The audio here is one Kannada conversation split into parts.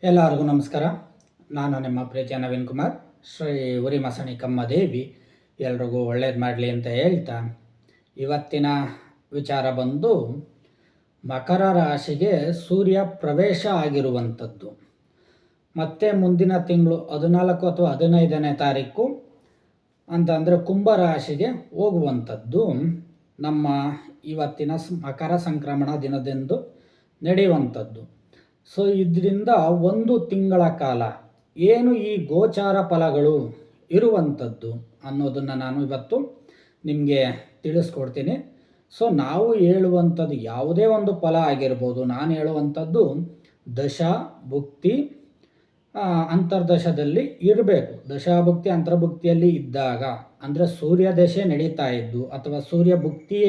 ಎಲ್ಲರಿಗೂ ನಮಸ್ಕಾರ. ನಾನು ನಿಮ್ಮ ಪ್ರೀತಿಯ ನವೀನ್ ಕುಮಾರ್. ಶ್ರೀ ಉರಿ ಮಸಣಿಕಮ್ಮ ದೇವಿ ಎಲ್ರಿಗೂ ಒಳ್ಳೇದು ಮಾಡಲಿ ಅಂತ ಹೇಳ್ತಾ, ಇವತ್ತಿನ ವಿಚಾರ ಬಂದು ಮಕರ ರಾಶಿಗೆ ಸೂರ್ಯ ಪ್ರವೇಶ ಆಗಿರುವಂಥದ್ದು. ಮತ್ತು ಮುಂದಿನ ತಿಂಗಳು 14 ಅಥವಾ 15ನೇ ತಾರೀಕು ಅಂತಂದರೆ ಕುಂಭ ರಾಶಿಗೆ ಹೋಗುವಂಥದ್ದು ನಮ್ಮ ಇವತ್ತಿನ ಮಕರ ಸಂಕ್ರಮಣ ದಿನದಂದು ನಡೆಯುವಂಥದ್ದು. ಸೊ ಇದರಿಂದ ಒಂದು ತಿಂಗಳ ಕಾಲ ಏನು ಈ ಗೋಚಾರ ಫಲಗಳು ಇರುವಂಥದ್ದು ಅನ್ನೋದನ್ನು ನಾನು ಇವತ್ತು ನಿಮಗೆ ತಿಳಿಸ್ಕೊಡ್ತೀನಿ. ಸೊ ನಾವು ಹೇಳುವಂಥದ್ದು ಯಾವುದೇ ಒಂದು ಫಲ ಆಗಿರ್ಬೋದು, ನಾನು ಹೇಳುವಂಥದ್ದು ದಶ ಭುಕ್ತಿ ಅಂತರ್ದಶದಲ್ಲಿ ಇರಬೇಕು. ದಶಾಭುಕ್ತಿ ಅಂತರ್ಭುಕ್ತಿಯಲ್ಲಿ ಇದ್ದಾಗ ಅಂದರೆ ಸೂರ್ಯ ದಶೆ ನಡೀತಾ ಇದ್ದು ಅಥವಾ ಸೂರ್ಯ ಭುಕ್ತಿ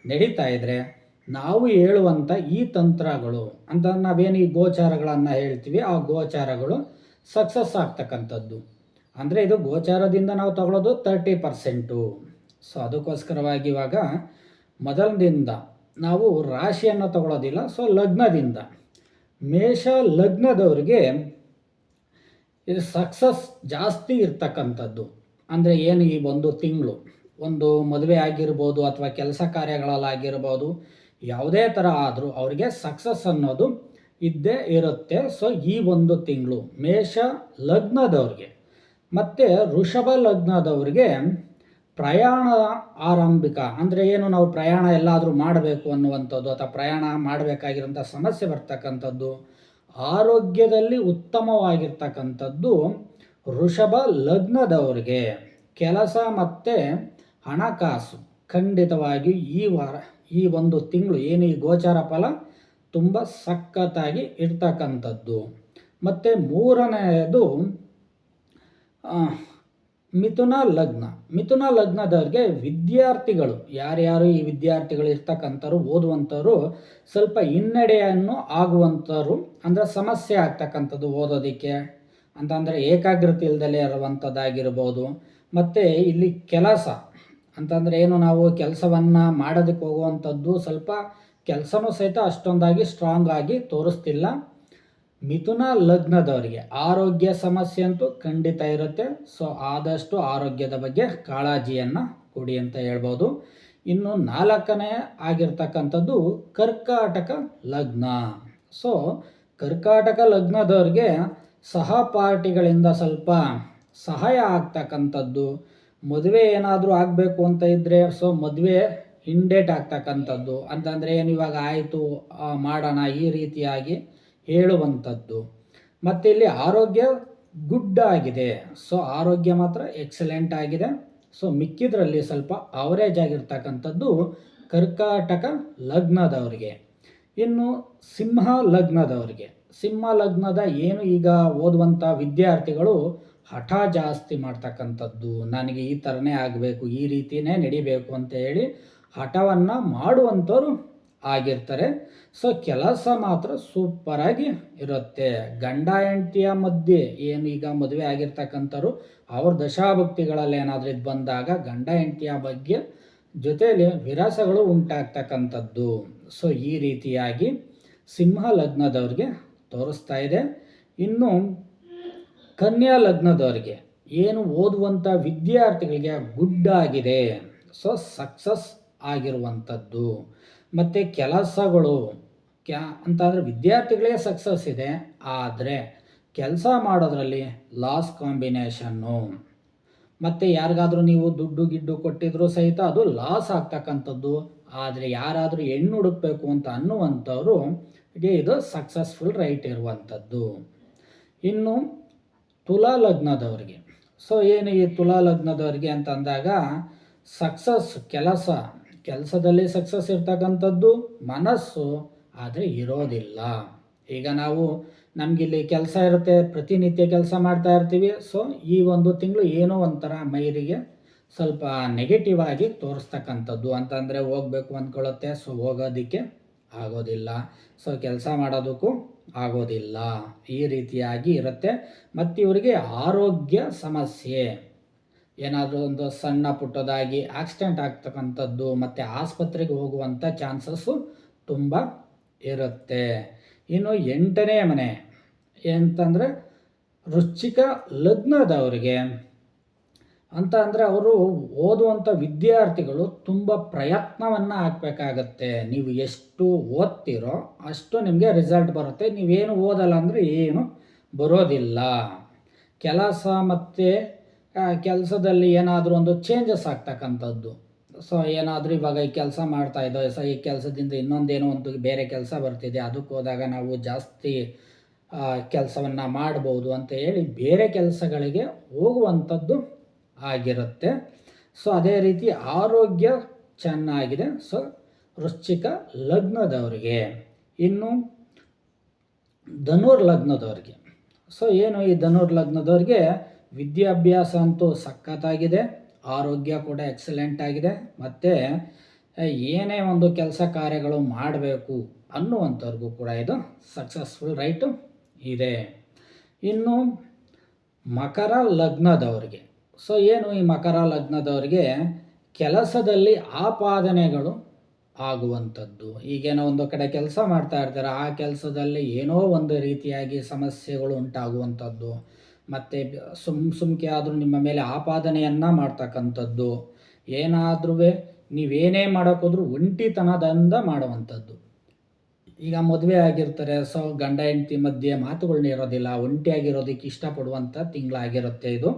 ನಡೀತಾ ಇದ್ದರೆ ನಾವು ಹೇಳುವಂಥ ಈ ತಂತ್ರಗಳು ಅಂತ ನಾವೇನು ಈ ಗೋಚಾರಗಳನ್ನು ಹೇಳ್ತೀವಿ, ಆ ಗೋಚಾರಗಳು ಸಕ್ಸಸ್ ಆಗ್ತಕ್ಕಂಥದ್ದು. ಅಂದರೆ ಇದು ಗೋಚಾರದಿಂದ ನಾವು ತಗೊಳ್ಳೋದು 30%. ಸೊ ಅದಕ್ಕೋಸ್ಕರವಾಗಿ ಇವಾಗ ಮೊದಲದಿಂದ ನಾವು ರಾಶಿಯನ್ನು ತಗೊಳ್ಳೋದಿಲ್ಲ. ಸೊ ಲಗ್ನದಿಂದ ಮೇಷ ಲಗ್ನದವ್ರಿಗೆ ಇದು ಸಕ್ಸಸ್ ಜಾಸ್ತಿ ಇರ್ತಕ್ಕಂಥದ್ದು. ಅಂದರೆ ಏನು ಈ ಒಂದು ತಿಂಗಳು ಒಂದು ಮದುವೆ ಆಗಿರ್ಬೋದು ಅಥವಾ ಕೆಲಸ ಕಾರ್ಯಗಳಲ್ಲಾಗಿರ್ಬೋದು, ಯಾವುದೇ ಥರ ಆದರೂ ಅವರಿಗೆ ಸಕ್ಸಸ್ ಅನ್ನೋದು ಇದ್ದೇ ಇರುತ್ತೆ. ಸೊ ಈ ಒಂದು ತಿಂಗಳು ಮೇಷ ಲಗ್ನದವ್ರಿಗೆ ಮತ್ತು ವೃಷಭ ಲಗ್ನದವ್ರಿಗೆ ಪ್ರಯಾಣ ಆರಂಭಿಕ ಅಂದರೆ ಏನು ನಾವು ಪ್ರಯಾಣ ಎಲ್ಲಾದರೂ ಮಾಡಬೇಕು ಅನ್ನುವಂಥದ್ದು ಅಥವಾ ಪ್ರಯಾಣ ಮಾಡಬೇಕಾಗಿರೋಂಥ ಸಮಸ್ಯೆ ಬರ್ತಕ್ಕಂಥದ್ದು, ಆರೋಗ್ಯದಲ್ಲಿ ಉತ್ತಮವಾಗಿರ್ತಕ್ಕಂಥದ್ದು ವೃಷಭ ಲಗ್ನದವ್ರಿಗೆ. ಕೆಲಸ ಮತ್ತು ಹಣಕಾಸು ಖಂಡಿತವಾಗಿ ಈ ಒಂದು ತಿಂಗಳು ಏನು ಈ ಗೋಚಾರ ಫಲ ತುಂಬ ಸಖತ್ತಾಗಿ ಇರ್ತಕ್ಕಂಥದ್ದು. ಮತ್ತು ಮೂರನೆಯದು ಮಿಥುನ ಲಗ್ನದವ್ರಿಗೆ ವಿದ್ಯಾರ್ಥಿಗಳು ಯಾರ್ಯಾರು ಈ ವಿದ್ಯಾರ್ಥಿಗಳು ಇರ್ತಕ್ಕಂಥವ್ರು ಓದುವಂಥವ್ರು ಸ್ವಲ್ಪ ಹಿನ್ನಡೆಯನ್ನು ಆಗುವಂಥವ್ರು, ಅಂದರೆ ಸಮಸ್ಯೆ ಆಗ್ತಕ್ಕಂಥದ್ದು ಓದೋದಕ್ಕೆ ಅಂತಂದರೆ ಏಕಾಗ್ರತೆ ಇಲ್ದಲೇ ಇರುವಂಥದ್ದಾಗಿರ್ಬೋದು. ಮತ್ತು ಇಲ್ಲಿ ಕೆಲಸ ಅಂತಂದರೆ ಏನು ನಾವು ಕೆಲಸವನ್ನು ಮಾಡೋದಕ್ಕೆ ಹೋಗುವಂಥದ್ದು ಸ್ವಲ್ಪ ಕೆಲಸನೂ ಸಹಿತ ಅಷ್ಟೊಂದಾಗಿ ಸ್ಟ್ರಾಂಗ್ ಆಗಿ ತೋರಿಸ್ತಿಲ್ಲ. ಮಿಥುನ ಲಗ್ನದವರಿಗೆ ಆರೋಗ್ಯ ಸಮಸ್ಯೆ ಅಂತೂ ಖಂಡಿತ ಇರುತ್ತೆ. ಸೊ ಆದಷ್ಟು ಆರೋಗ್ಯದ ಬಗ್ಗೆ ಕಾಳಜಿಯನ್ನು ಕೊಡಿ ಅಂತ ಹೇಳ್ಬೋದು. ಇನ್ನು 4ನೇ ಆಗಿರ್ತಕ್ಕಂಥದ್ದು ಕರ್ಕಾಟಕ ಲಗ್ನ. ಸೊ ಕರ್ಕಾಟಕ ಲಗ್ನದವ್ರಿಗೆ ಸಹಪಾಠಿಗಳಿಂದ ಸ್ವಲ್ಪ ಸಹಾಯ ಆಗ್ತಕ್ಕಂಥದ್ದು, ಮದುವೆ ಏನಾದರೂ ಆಗಬೇಕು ಅಂತ ಇದ್ದರೆ ಸೊ ಮದುವೆ ಹಿಂಡೇಟ್ ಆಗ್ತಕ್ಕಂಥದ್ದು ಅಂತಂದರೆ ಏನು ಇವಾಗ ಆಯಿತು ಮಾಡೋಣ ಈ ರೀತಿಯಾಗಿ ಹೇಳುವಂಥದ್ದು. ಮತ್ತು ಇಲ್ಲಿ ಆರೋಗ್ಯ ಗುಡ್ ಆಗಿದೆ. ಸೊ ಆರೋಗ್ಯ ಮಾತ್ರ ಎಕ್ಸಲೆಂಟ್ ಆಗಿದೆ. ಸೊ ಮಿಕ್ಕಿದ್ರಲ್ಲಿ ಸ್ವಲ್ಪ ಅವರೇಜ್ ಆಗಿರ್ತಕ್ಕಂಥದ್ದು ಕರ್ಕಾಟಕ ಲಗ್ನದವರಿಗೆ. ಇನ್ನು ಸಿಂಹ ಲಗ್ನದ ಏನು ಈಗ ಓದುವಂಥ ವಿದ್ಯಾರ್ಥಿಗಳು ಹಠ ಜಾಸ್ತಿ ಮಾಡ್ತಕ್ಕಂಥದ್ದು, ನನಗೆ ಈ ಥರನೇ ಆಗಬೇಕು, ಈ ರೀತಿಯೇ ನಡಿಬೇಕು ಅಂತ ಹೇಳಿ ಹಠವನ್ನು ಮಾಡುವಂಥವ್ರು ಆಗಿರ್ತಾರೆ. ಸೊ ಕೆಲಸ ಮಾತ್ರ ಸೂಪರಾಗಿ ಇರುತ್ತೆ. ಗಂಡ ಹೆಂಡತಿಯ ಮಧ್ಯೆ ಏನು ಈಗ ಮದುವೆ ಆಗಿರ್ತಕ್ಕಂಥವ್ರು ಅವ್ರ ದಶಾಭಕ್ತಿಗಳಲ್ಲಿ ಏನಾದರೂ ಇದು ಬಂದಾಗ ಗಂಡ ಹೆಂಡತಿಯ ಬಗ್ಗೆ ಜೊತೆಯಲ್ಲಿ ವಿರಸಗಳು ಉಂಟಾಗ್ತಕ್ಕಂಥದ್ದು. ಸೊ ಈ ರೀತಿಯಾಗಿ ಸಿಂಹ ಲಗ್ನದವ್ರಿಗೆ ತೋರಿಸ್ತಾ ಇದೆ. ಇನ್ನು ಕನ್ಯಾ ಲಗ್ನದವ್ರಿಗೆ ಏನು ಓದುವಂಥ ವಿದ್ಯಾರ್ಥಿಗಳಿಗೆ ಗುಡ್ ಆಗಿದೆ. ಸೊ ಸಕ್ಸಸ್ ಆಗಿರುವಂಥದ್ದು. ಮತ್ತು ಕೆಲಸಗಳು ಅಂತಂದರೆ ವಿದ್ಯಾರ್ಥಿಗಳಿಗೆ ಸಕ್ಸಸ್ ಇದೆ, ಆದರೆ ಕೆಲಸ ಮಾಡೋದ್ರಲ್ಲಿ ಲಾಸ್ ಕಾಂಬಿನೇಷನ್ನು. ಮತ್ತು ಯಾರಿಗಾದರೂ ನೀವು ದುಡ್ಡು ಗಿಡ್ಡು ಕೊಟ್ಟಿದ್ರೂ ಸಹಿತ ಅದು ಲಾಸ್ ಆಗ್ತಕ್ಕಂಥದ್ದು. ಆದರೆ ಯಾರಾದರೂ ಹೆಣ್ಣು ಹುಡುಕಬೇಕು ಅಂತ ಅನ್ನುವಂಥವ್ರು ಇದು ಸಕ್ಸಸ್ಫುಲ್ ರೈಟ್ ಇರುವಂಥದ್ದು. ಇನ್ನು ತುಲಾ ಲಗ್ನದವ್ರಿಗೆ ಸೊ ಏನು ಈ ತುಲಾ ಲಗ್ನದವ್ರಿಗೆ ಅಂತಂದಾಗ ಸಕ್ಸಸ್ ಕೆಲಸದಲ್ಲಿ ಸಕ್ಸಸ್ ಇರ್ತಕ್ಕಂಥದ್ದು, ಮನಸ್ಸು ಆದರೆ ಇರೋದಿಲ್ಲ. ಈಗ ನಾವು ನಮಗಿಲ್ಲಿ ಕೆಲಸ ಇರುತ್ತೆ, ಪ್ರತಿನಿತ್ಯ ಕೆಲಸ ಮಾಡ್ತಾ ಇರ್ತೀವಿ. ಸೊ ಈ ಒಂದು ತಿಂಗಳು ಏನೋ ಒಂಥರ ಮೈರಿಗೆ ಸ್ವಲ್ಪ ನೆಗೆಟಿವ್ ಆಗಿ ತೋರಿಸ್ತಕ್ಕಂಥದ್ದು. ಅಂತಂದರೆ ಹೋಗಬೇಕು ಅಂದ್ಕೊಳ್ಳುತ್ತೆ, ಸೊ ಹೋಗೋದಕ್ಕೆ ಆಗೋದಿಲ್ಲ, ಸೊ ಕೆಲಸ ಮಾಡೋದಕ್ಕೂ ಆಗೋದಿಲ್ಲ, ಈ ರೀತಿಯಾಗಿ ಇರುತ್ತೆ. ಮತ್ತು ಇವರಿಗೆ ಆರೋಗ್ಯ ಸಮಸ್ಯೆ ಏನಾದರೂ ಒಂದು ಸಣ್ಣ ಪುಟ್ಟದಾಗಿ ಆಕ್ಸಿಡೆಂಟ್ ಆಗ್ತಕ್ಕಂಥದ್ದು ಮತ್ತು ಆಸ್ಪತ್ರೆಗೆ ಹೋಗುವಂಥ ಚಾನ್ಸಸ್ಸು ತುಂಬ ಇರುತ್ತೆ. ಇನ್ನು 8ನೇ ಮನೆ ಎಂತಂದರೆ ವೃಶ್ಚಿಕ ಲಗ್ನದವರಿಗೆ ಅಂತ ಅಂದರೆ ಅವರು ಓದುವಂಥ ವಿದ್ಯಾರ್ಥಿಗಳು ತುಂಬ ಪ್ರಯತ್ನವನ್ನು ಹಾಕಬೇಕಾಗತ್ತೆ. ನೀವು ಎಷ್ಟು ಓದ್ತೀರೋ ಅಷ್ಟು ನಿಮಗೆ ರಿಸಲ್ಟ್ ಬರುತ್ತೆ. ನೀವೇನು ಓದಲ್ಲ ಅಂದರೆ ಏನು ಬರೋದಿಲ್ಲ. ಕೆಲಸ ಮತ್ತು ಕೆಲಸದಲ್ಲಿ ಏನಾದರೂ ಒಂದು ಚೇಂಜಸ್ ಆಗ್ತಕ್ಕಂಥದ್ದು. ಸೊ ಏನಾದರೂ ಇವಾಗ ಈ ಕೆಲಸ ಮಾಡ್ತಾಯಿದ್ದೋ, ಸೊ ಈ ಕೆಲಸದಿಂದ ಇನ್ನೊಂದೇನೋ ಒಂದು ಬೇರೆ ಕೆಲಸ ಬರ್ತಿದೆ, ಅದಕ್ಕೆ ಹೋದಾಗ ನಾವು ಜಾಸ್ತಿ ಕೆಲಸವನ್ನು ಮಾಡ್ಬೋದು ಅಂತ ಹೇಳಿ ಬೇರೆ ಕೆಲಸಗಳಿಗೆ ಹೋಗುವಂಥದ್ದು ಆಗಿರುತ್ತೆ. ಸೊ ಅದೇ ರೀತಿ ಆರೋಗ್ಯ ಚೆನ್ನಾಗಿದೆ. ಸೊ ವೃಶ್ಚಿಕ ಲಗ್ನದವರಿಗೆ. ಇನ್ನು ಧನುರ್ ಲಗ್ನದವ್ರಿಗೆ, ಸೊ ಏನು ಈ ಧನುರ್ ಲಗ್ನದವ್ರಿಗೆ ವಿದ್ಯಾಭ್ಯಾಸ ಅಂತೂ ಸಖತ್ತಾಗಿದೆ, ಆರೋಗ್ಯ ಕೂಡ ಎಕ್ಸಲೆಂಟ್ ಆಗಿದೆ, ಮತ್ತು ಏನೇ ಒಂದು ಕೆಲಸ ಕಾರ್ಯಗಳು ಮಾಡಬೇಕು ಅನ್ನುವಂಥವ್ರಿಗೂ ಕೂಡ ಇದು ಸಕ್ಸಸ್ಫುಲ್ ರೈಟು ಇದೆ. ಇನ್ನು ಮಕರ ಲಗ್ನದವರಿಗೆ, ಸೊ ಏನು ಈ ಮಕರ ಲಗ್ನದವರಿಗೆ ಕೆಲಸದಲ್ಲಿ ಆಪಾದನೆಗಳು ಆಗುವಂಥದ್ದು. ಈಗೇನೋ ಒಂದು ಕಡೆ ಕೆಲಸ ಮಾಡ್ತಾ ಇರ್ತಾರೆ, ಆ ಕೆಲಸದಲ್ಲಿ ಏನೋ ಒಂದು ರೀತಿಯಾಗಿ ಸಮಸ್ಯೆಗಳು ಉಂಟಾಗುವಂಥದ್ದು, ಮತ್ತು ಸುಮ್ಕೆ ಆದರೂ ನಿಮ್ಮ ಮೇಲೆ ಆಪಾದನೆಯನ್ನು ಮಾಡ್ತಕ್ಕಂಥದ್ದು, ಏನಾದ್ರೂ ನೀವೇನೇ ಮಾಡೋಕ್ಕೋದ್ರೂ ಒಂಟಿತನದಿಂದ ಮಾಡುವಂಥದ್ದು. ಈಗ ಮದುವೆ ಆಗಿರ್ತಾರೆ, ಸೊ ಗಂಡ ಹೆಂಡತಿ ಮಧ್ಯೆ ಮಾತುಗಳನ್ನ ಇರೋದಿಲ್ಲ, ಒಂಟಿಯಾಗಿರೋದಕ್ಕೆ ಇಷ್ಟಪಡುವಂಥ ತಿಂಗಳಾಗಿರುತ್ತೆ ಇದು.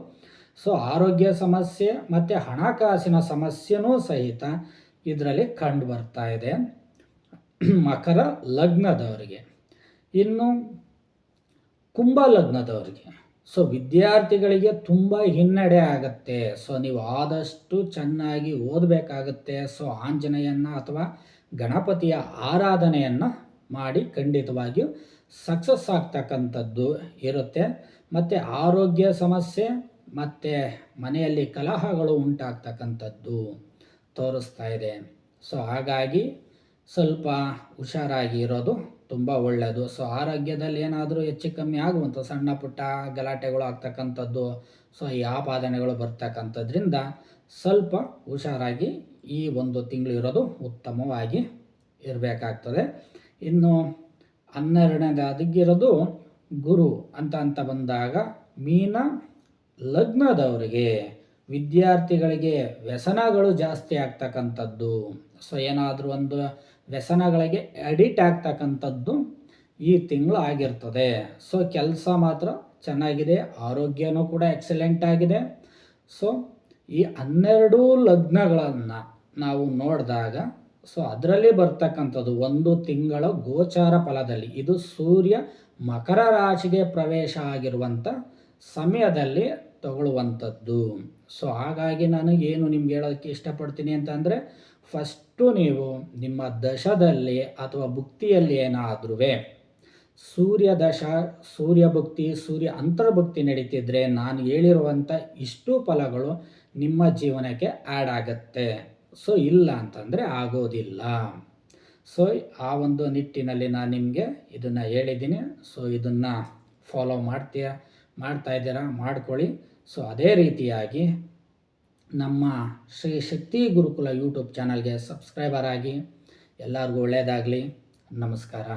ಸೊ ಆರೋಗ್ಯ ಸಮಸ್ಯೆ ಮತ್ತು ಹಣಕಾಸಿನ ಸಮಸ್ಯೆನೂ ಸಹಿತ ಇದರಲ್ಲಿ ಕಂಡು ಬರ್ತಾ ಇದೆ ಮಕರ ಲಗ್ನದವರಿಗೆ. ಇನ್ನು ಕುಂಭ ಲಗ್ನದವರಿಗೆ, ಸೊ ವಿದ್ಯಾರ್ಥಿಗಳಿಗೆ ತುಂಬ ಹಿನ್ನಡೆ ಆಗುತ್ತೆ. ಸೊ ನೀವು ಆದಷ್ಟು ಚೆನ್ನಾಗಿ ಓದಬೇಕಾಗುತ್ತೆ. ಸೊ ಆಂಜನೇಯನ ಅಥವಾ ಗಣಪತಿಯ ಆರಾಧನೆಯನ್ನು ಮಾಡಿ ಖಂಡಿತವಾಗಿಯೂ ಸಕ್ಸಸ್ ಆಗ್ತಕ್ಕಂಥದ್ದು ಇರುತ್ತೆ. ಮತ್ತು ಆರೋಗ್ಯ ಸಮಸ್ಯೆ ಮತ್ತು ಮನೆಯಲ್ಲಿ ಕಲಹಗಳು ಉಂಟಾಗ್ತಕ್ಕಂಥದ್ದು ತೋರಿಸ್ತಾ ಇದೆ. ಸೊ ಹಾಗಾಗಿ ಸ್ವಲ್ಪ ಹುಷಾರಾಗಿ ಇರೋದು ತುಂಬ ಒಳ್ಳೆಯದು. ಸೊ ಆರೋಗ್ಯದಲ್ಲಿ ಏನಾದರೂ ಹೆಚ್ಚು ಕಮ್ಮಿ ಆಗುವಂಥ ಸಣ್ಣ ಪುಟ್ಟ ಗಲಾಟೆಗಳು ಆಗ್ತಕ್ಕಂಥದ್ದು, ಸೊ ಈ ಆಪಾದನೆಗಳು ಬರ್ತಕ್ಕಂಥದ್ರಿಂದ ಸ್ವಲ್ಪ ಹುಷಾರಾಗಿ ಈ ಒಂದು ತಿಂಗಳು ಇರೋದು ಉತ್ತಮವಾಗಿ ಇರಬೇಕಾಗ್ತದೆ. ಇನ್ನು 12ನೇದು ಅದಕ್ಕಿರೋದು ಗುರು ಅಂತ ಬಂದಾಗ ಮೀನ ಲಗ್ನದವರಿಗೆ ವಿದ್ಯಾರ್ಥಿಗಳಿಗೆ ವ್ಯಸನಗಳು ಜಾಸ್ತಿ ಆಗ್ತಕ್ಕಂಥದ್ದು. ಸೊ ಏನಾದರೂ ಒಂದು ವ್ಯಸನಗಳಿಗೆ ಅಡಿಕ್ಟ್ ಆಗ್ತಕ್ಕಂಥದ್ದು ಈ ತಿಂಗಳು ಆಗಿರ್ತದೆ. ಸೊ ಕೆಲಸ ಮಾತ್ರ ಚೆನ್ನಾಗಿದೆ, ಆರೋಗ್ಯನೂ ಕೂಡ ಎಕ್ಸಲೆಂಟ್ ಆಗಿದೆ. ಸೊ ಈ 12 ಲಗ್ನಗಳನ್ನು ನಾವು ನೋಡಿದಾಗ, ಸೊ ಅದರಲ್ಲಿ ಬರ್ತಕ್ಕಂಥದ್ದು ಒಂದು ತಿಂಗಳ ಗೋಚಾರ ಫಲದಲ್ಲಿ ಇದು ಸೂರ್ಯ ಮಕರ ರಾಶಿಗೆ ಪ್ರವೇಶ ಆಗಿರುವಂಥ ಸಮಯದಲ್ಲಿ ತಗೊಳ್ಳುವಂಥದ್ದು. ಸೊ ಹಾಗಾಗಿ ನಾನು ಏನು ನಿಮ್ಗೆ ಹೇಳೋದಕ್ಕೆ ಇಷ್ಟಪಡ್ತೀನಿ ಅಂತಂದರೆ, ಫಸ್ಟು ನೀವು ನಿಮ್ಮ ದಶದಲ್ಲಿ ಅಥವಾ ಭುಕ್ತಿಯಲ್ಲಿ ಏನಾದ್ರೂ ಸೂರ್ಯ ದಶ, ಸೂರ್ಯ ಭುಕ್ತಿ, ಸೂರ್ಯ ಅಂತರ್ಭುಕ್ತಿ ನಡೀತಿದ್ರೆ ನಾನು ಹೇಳಿರುವಂಥ ಇಷ್ಟು ಫಲಗಳು ನಿಮ್ಮ ಜೀವನಕ್ಕೆ ಆ್ಯಡ್ ಆಗುತ್ತೆ. ಸೊ ಇಲ್ಲ ಅಂತಂದರೆ ಆಗೋದಿಲ್ಲ. ಸೊ ಆ ಒಂದು ನಿಟ್ಟಿನಲ್ಲಿ ನಾನು ನಿಮಗೆ ಇದನ್ನು ಹೇಳಿದ್ದೀನಿ. ಸೊ ಇದನ್ನು ಫಾಲೋ ಮಾಡ್ತಾ ಇದ್ದೀರಾ, ಮಾಡ್ಕೊಳ್ಳಿ. ಸೊ ಅದೇ ರೀತಿಯಾಗಿ ನಮ್ಮ ಶ್ರೀ ಶಕ್ತಿ ಗುರುಕುಲ ಯೂಟ್ಯೂಬ್ ಚಾನಲ್ಗೆ ಸಬ್ಸ್ಕ್ರೈಬರ್ ಆಗಿ. ಎಲ್ಲರಿಗೂ ಒಳ್ಳೆಯದಾಗಲಿ. ನಮಸ್ಕಾರ.